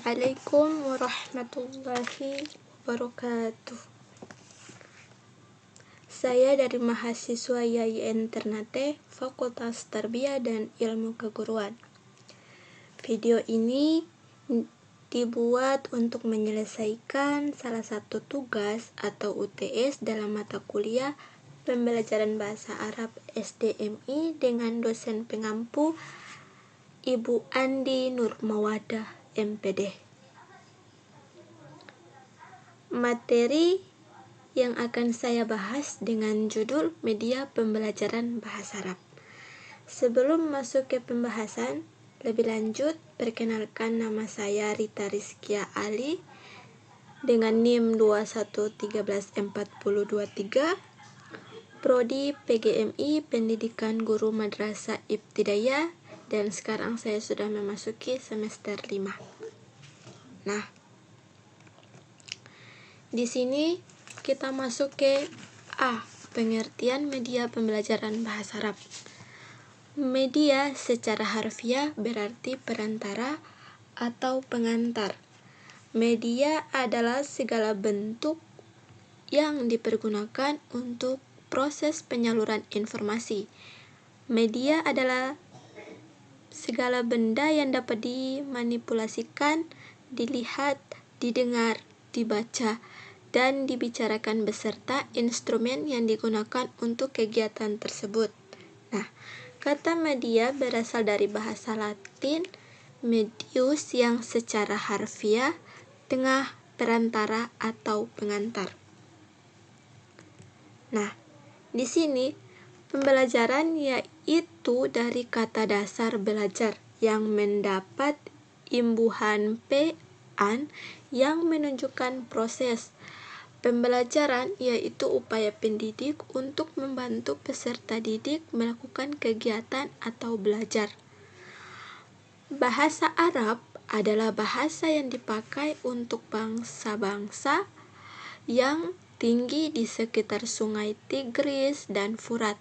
Assalamualaikum warahmatullahi wabarakatuh. Saya dari mahasiswa YIN Ternate, Fakultas Tarbiyah dan Ilmu Keguruan. Video ini dibuat untuk menyelesaikan salah satu tugas atau UTS dalam mata kuliah pembelajaran bahasa Arab SDMI dengan dosen pengampu Ibu Andi Nurmawadah MPD. Materi yang akan saya bahas dengan judul Media Pembelajaran Bahasa Arab. Sebelum masuk ke pembahasan lebih lanjut, perkenalkan nama saya Rita Rizkia Ali dengan NIM 21134023, Prodi PGMI Pendidikan Guru Madrasah Ibtidaiyah, dan sekarang saya sudah memasuki semester 5. Nah, di sini kita masuk ke A. Pengertian media pembelajaran bahasa Arab. Media secara harfiah berarti perantara atau pengantar. Media adalah segala bentuk yang dipergunakan untuk proses penyaluran informasi. Media adalah segala benda yang dapat dimanipulasikan, dilihat, didengar, dibaca, dan dibicarakan beserta instrumen yang digunakan untuk kegiatan tersebut. Nah, kata media berasal dari bahasa Latin medius yang secara harfiah tengah, perantara, atau pengantar. Nah, di sini pembelajaran yaitu dari kata dasar belajar yang mendapat imbuhan an yang menunjukkan proses. Pembelajaran yaitu upaya pendidik untuk membantu peserta didik melakukan kegiatan atau belajar. Bahasa Arab adalah bahasa yang dipakai untuk bangsa-bangsa yang tinggi di sekitar sungai Tigris dan Furat,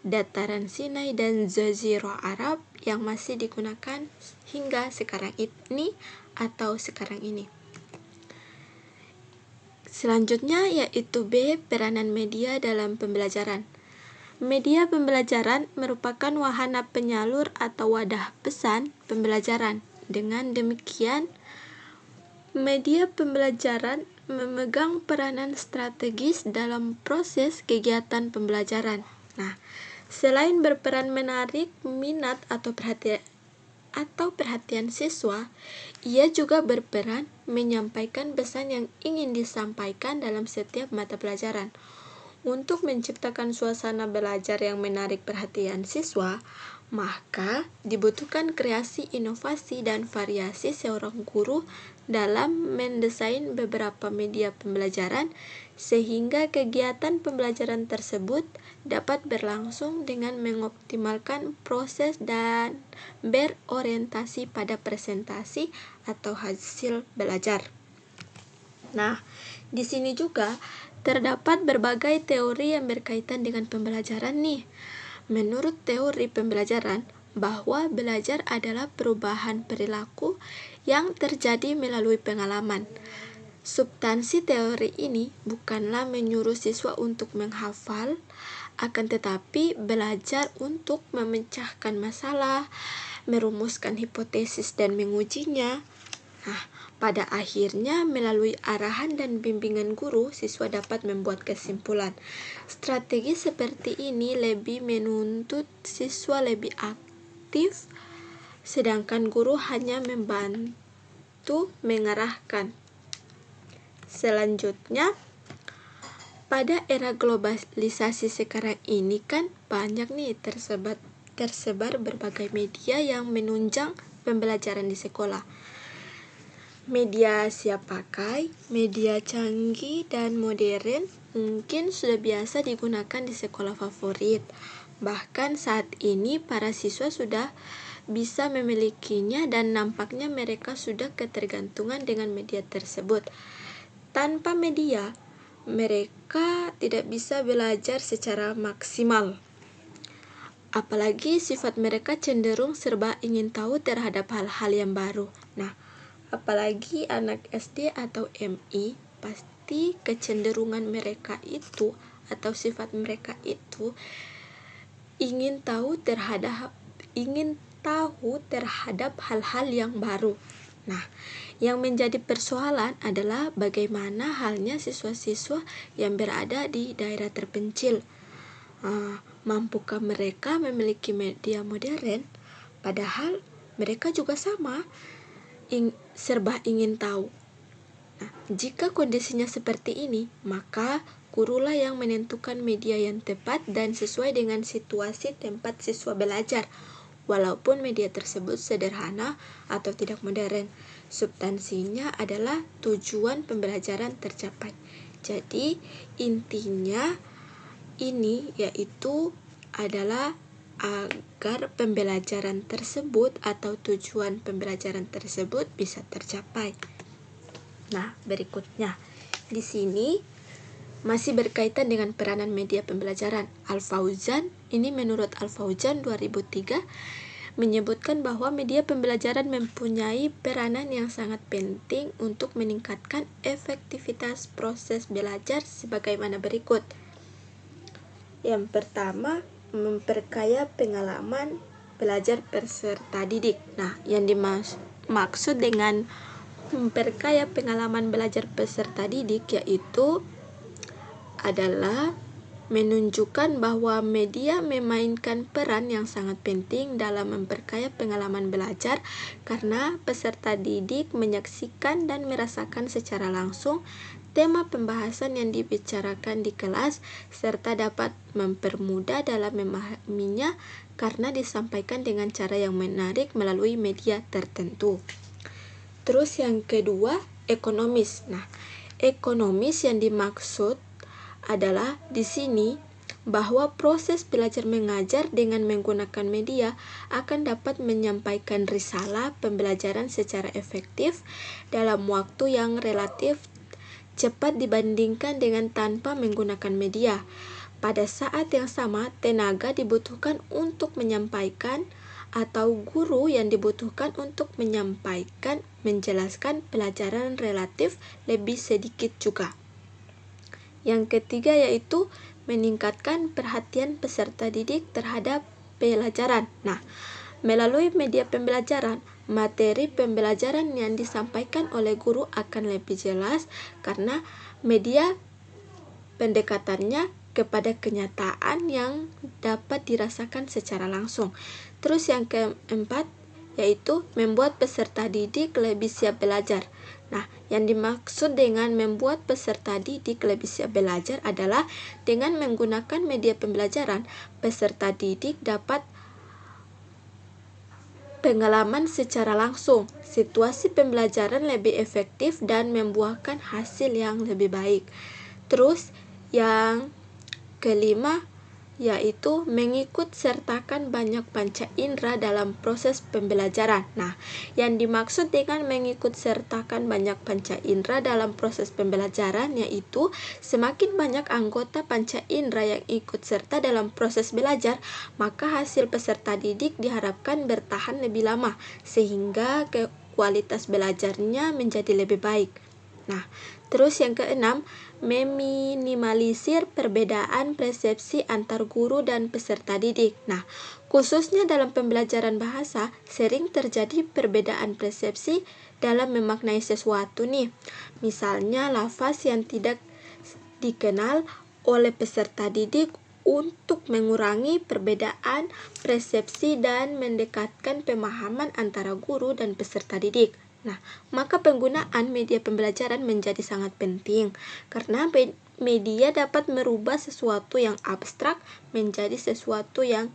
dataran Sinai dan Jazirah Arab yang masih digunakan hingga sekarang ini atau sekarang ini. Selanjutnya yaitu B. Peranan media dalam pembelajaran. Media pembelajaran merupakan wahana penyalur atau wadah pesan pembelajaran. Dengan demikian, media pembelajaran memegang peranan strategis dalam proses kegiatan pembelajaran. Nah, selain berperan menarik minat atau perhatian siswa, ia juga berperan menyampaikan pesan yang ingin disampaikan dalam setiap mata pelajaran. Untuk menciptakan suasana belajar yang menarik perhatian siswa, maka dibutuhkan kreasi, inovasi, dan variasi seorang guru dalam mendesain beberapa media pembelajaran sehingga kegiatan pembelajaran tersebut dapat berlangsung dengan mengoptimalkan proses dan berorientasi pada presentasi atau hasil belajar. Nah, di sini juga terdapat berbagai teori yang berkaitan dengan pembelajaran nih. Menurut teori pembelajaran, bahwa belajar adalah perubahan perilaku yang terjadi melalui pengalaman. Substansi teori ini bukanlah menyuruh siswa untuk menghafal, akan tetapi belajar untuk memecahkan masalah, merumuskan hipotesis dan mengujinya. Nah, pada akhirnya melalui arahan dan bimbingan guru, siswa dapat membuat kesimpulan. Strategi seperti ini lebih menuntut siswa lebih aktif, sedangkan guru hanya membantu mengarahkan. Selanjutnya, pada era globalisasi sekarang ini kan banyak nih tersebar berbagai media yang menunjang pembelajaran di sekolah. Media siap pakai, media canggih dan modern mungkin sudah biasa digunakan di sekolah favorit. Bahkan saat ini para siswa sudah bisa memilikinya dan nampaknya mereka sudah ketergantungan dengan media tersebut. Tanpa media, mereka tidak bisa belajar secara maksimal. Apalagi sifat mereka cenderung serba ingin tahu terhadap hal-hal yang baru. Nah, apalagi anak SD atau MI, pasti kecenderungan mereka itu atau sifat mereka itu ingin tahu terhadap hal-hal yang baru. Nah, yang menjadi persoalan adalah bagaimana halnya siswa-siswa yang berada di daerah terpencil. Mampukah mereka memiliki media modern? Padahal mereka juga sama, serba ingin tahu. Nah, jika kondisinya seperti ini, maka gurulah yang menentukan media yang tepat dan sesuai dengan situasi tempat siswa belajar. Walaupun media tersebut sederhana atau tidak modern, substansinya adalah tujuan pembelajaran tercapai. Jadi, intinya ini yaitu adalah agar pembelajaran tersebut atau tujuan pembelajaran tersebut bisa tercapai. Nah, berikutnya di sini masih berkaitan dengan peranan media pembelajaran. Al-Fauzan, ini menurut Al-Fauzan 2003 menyebutkan bahwa media pembelajaran mempunyai peranan yang sangat penting untuk meningkatkan efektivitas proses belajar sebagaimana berikut. Yang pertama, memperkaya pengalaman belajar peserta didik. Nah, yang dimaksud dengan memperkaya pengalaman belajar peserta didik yaitu adalah menunjukkan bahwa media memainkan peran yang sangat penting dalam memperkaya pengalaman belajar karena peserta didik menyaksikan dan merasakan secara langsung tema pembahasan yang dibicarakan di kelas serta dapat mempermudah dalam memahaminya karena disampaikan dengan cara yang menarik melalui media tertentu. Terus yang kedua, ekonomis. Nah, ekonomis yang dimaksud adalah di sini bahwa proses belajar mengajar dengan menggunakan media akan dapat menyampaikan risalah pembelajaran secara efektif dalam waktu yang relatif cepat dibandingkan dengan tanpa menggunakan media. Pada saat yang sama, tenaga dibutuhkan untuk menyampaikan atau guru yang dibutuhkan untuk menjelaskan pelajaran relatif lebih sedikit juga. Yang ketiga yaitu meningkatkan perhatian peserta didik terhadap pelajaran. Nah, melalui media pembelajaran, materi pembelajaran yang disampaikan oleh guru akan lebih jelas karena media pendekatannya kepada kenyataan yang dapat dirasakan secara langsung. Terus yang keempat yaitu membuat peserta didik lebih siap belajar. Nah, yang dimaksud dengan membuat peserta didik lebih siap belajar adalah dengan menggunakan media pembelajaran, peserta didik dapat pengalaman secara langsung, situasi pembelajaran lebih efektif dan membuahkan hasil yang lebih baik. Terus yang kelima yaitu mengikut sertakan banyak panca indera dalam proses pembelajaran. Nah, yang dimaksud dengan mengikut sertakan banyak panca indera dalam proses pembelajaran yaitu semakin banyak anggota panca indera yang ikut serta dalam proses belajar, maka hasil peserta didik diharapkan bertahan lebih lama sehingga kualitas belajarnya menjadi lebih baik. Nah, terus yang keenam, meminimalisir perbedaan persepsi antar guru dan peserta didik. Nah, khususnya dalam pembelajaran bahasa, sering terjadi perbedaan persepsi dalam memaknai sesuatu nih. Misalnya, lafaz yang tidak dikenal oleh peserta didik untuk mengurangi perbedaan persepsi dan mendekatkan pemahaman antara guru dan peserta didik. Nah, maka penggunaan media pembelajaran menjadi sangat penting karena media dapat merubah sesuatu yang abstrak menjadi sesuatu yang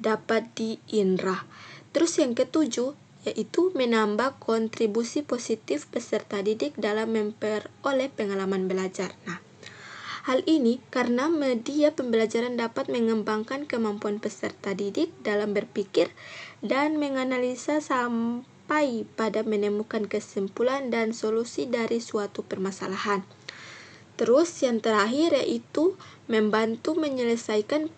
dapat diindra. Terus yang ketujuh yaitu menambah kontribusi positif peserta didik dalam memperoleh pengalaman belajar. Nah, hal ini karena media pembelajaran dapat mengembangkan kemampuan peserta didik dalam berpikir dan menganalisa sampai pada menemukan kesimpulan dan solusi dari suatu permasalahan. Terus yang terakhir yaitu membantu menyelesaikan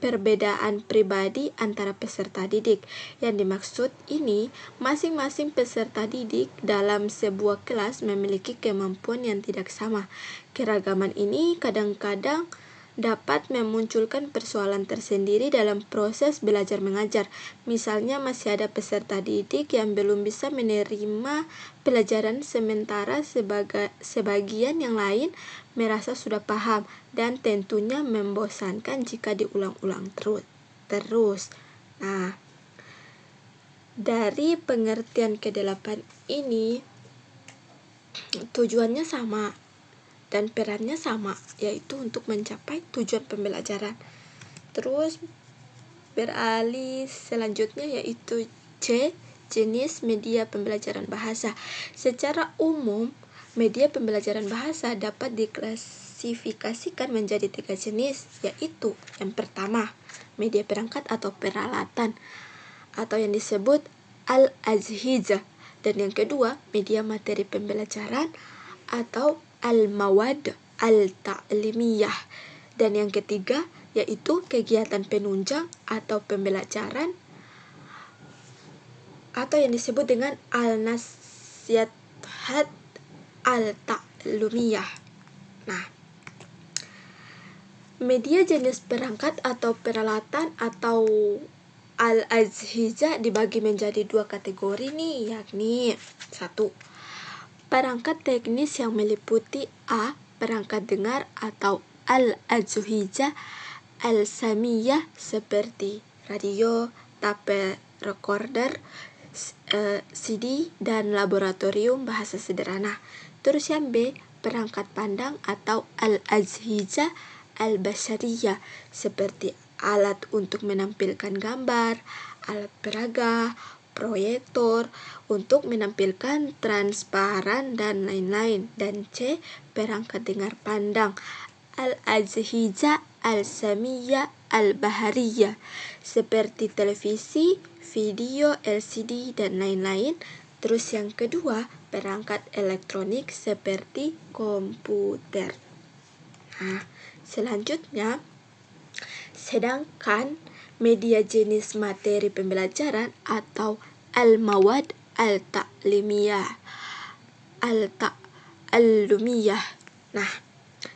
perbedaan pribadi antara peserta didik. Yang dimaksud ini, masing-masing peserta didik dalam sebuah kelas memiliki kemampuan yang tidak sama. Keragaman ini kadang-kadang dapat memunculkan persoalan tersendiri dalam proses belajar mengajar. Misalnya masih ada peserta didik yang belum bisa menerima pelajaran sementara sebagian yang lain merasa sudah paham, dan tentunya membosankan jika diulang-ulang terus. Nah, dari pengertian ke-8 ini tujuannya sama dan perannya sama, yaitu untuk mencapai tujuan pembelajaran. Terus beralih selanjutnya yaitu C, jenis media pembelajaran bahasa. Secara umum, media pembelajaran bahasa dapat diklasifikasikan menjadi 3 jenis, yaitu yang pertama, media perangkat atau peralatan, atau yang disebut al-azhizah, dan yang kedua, media materi pembelajaran atau al-mawad al-ta'limiyah, dan yang ketiga yaitu kegiatan penunjang atau pembelajaran atau yang disebut dengan al-nasihat al-ta'lumiyah. Nah, media jenis perangkat atau peralatan atau al-azhizah dibagi menjadi 2 kategori nih, yakni 1. Perangkat teknis yang meliputi A. Perangkat dengar atau al-azhizah al-samiyah seperti radio, tape recorder, CD, dan laboratorium bahasa sederhana. Terus yang B. Perangkat pandang atau al-azhizah al-bashariyah seperti alat untuk menampilkan gambar, alat peraga, proyektor untuk menampilkan transparan dan lain-lain. Dan C. Perangkat dengar pandang al-azhizah al-samiyah al-bahariyah seperti televisi, video, LCD, dan lain-lain. Terus yang kedua, perangkat elektronik seperti komputer. Nah, selanjutnya, sedangkan media jenis materi pembelajaran atau al-mawad al-ta'limiyah al-ta'allumiyah. Nah,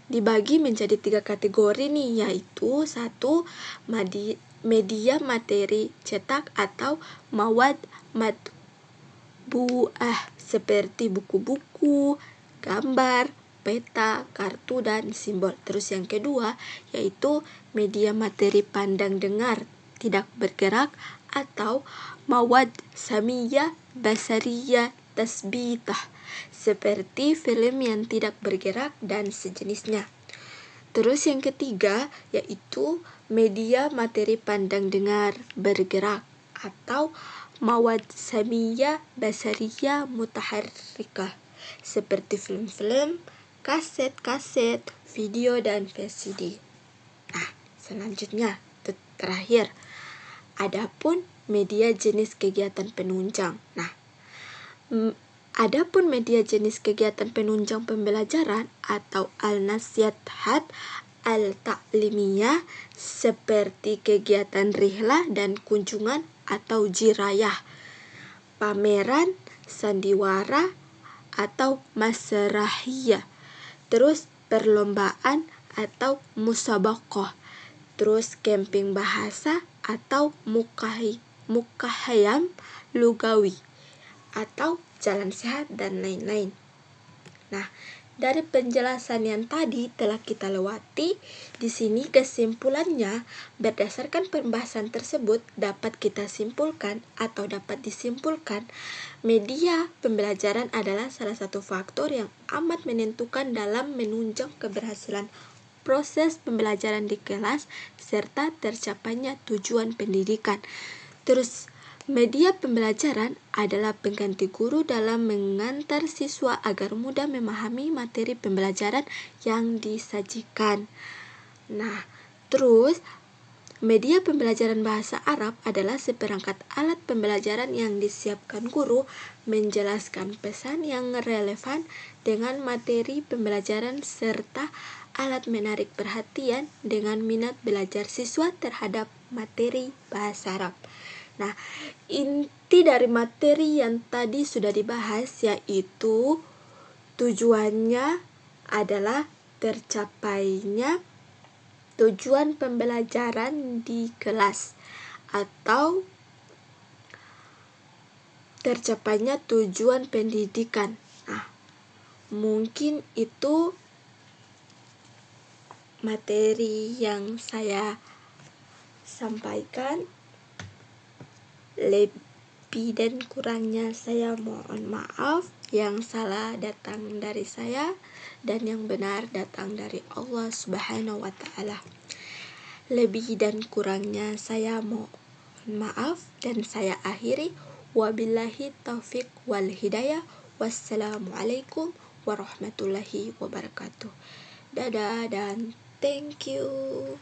dibagi menjadi 3 kategori nih, yaitu 1. Media materi cetak atau mawad matbu'ah seperti buku-buku, gambar, peta, kartu, dan simbol. Terus yang kedua yaitu media materi pandang dengar tidak bergerak atau mawad samiyah basariyah tasbitah seperti film yang tidak bergerak dan sejenisnya. Terus yang ketiga yaitu media materi pandang dengar bergerak atau mawad samiyah basariyah mutaharrikah seperti film-film, kaset-kaset, video, dan VCD. Nah, selanjutnya terakhir, adapun media jenis kegiatan penunjang. Nah, adapun media jenis kegiatan penunjang pembelajaran atau al-nasihat al-ta'limiyah seperti kegiatan rihlah dan kunjungan atau jirayah, pameran, sandiwara, atau masrahiyah, terus perlombaan atau musabaqah, terus camping bahasa atau mukahayam lugawi, atau jalan sehat, dan lain-lain. Nah, dari penjelasan yang tadi telah kita lewati, di sini kesimpulannya berdasarkan pembahasan tersebut dapat kita simpulkan atau dapat disimpulkan media pembelajaran adalah salah satu faktor yang amat menentukan dalam menunjang keberhasilan proses pembelajaran di kelas serta tercapainya tujuan pendidikan. Terus media pembelajaran adalah pengganti guru dalam mengantar siswa agar mudah memahami materi pembelajaran yang disajikan. Nah, terus Media pembelajaran bahasa Arab adalah seperangkat alat pembelajaran yang disiapkan guru menjelaskan pesan yang relevan dengan materi pembelajaran serta alat menarik perhatian dengan minat belajar siswa terhadap materi bahasa Arab. Nah, inti dari materi yang tadi sudah dibahas yaitu tujuannya adalah tercapainya tujuan pembelajaran di kelas atau tercapainya tujuan pendidikan. Nah, mungkin itu materi yang saya sampaikan. Lebih dan kurangnya saya mohon maaf. Yang salah datang dari saya dan yang benar datang dari Allah Subhanahu wa Ta'ala. Lebih dan kurangnya saya mohon maaf dan saya akhiri. Wabillahi taufiq wal hidayah. Wassalamualaikum warahmatullahi wabarakatuh. Dadah dan thank you.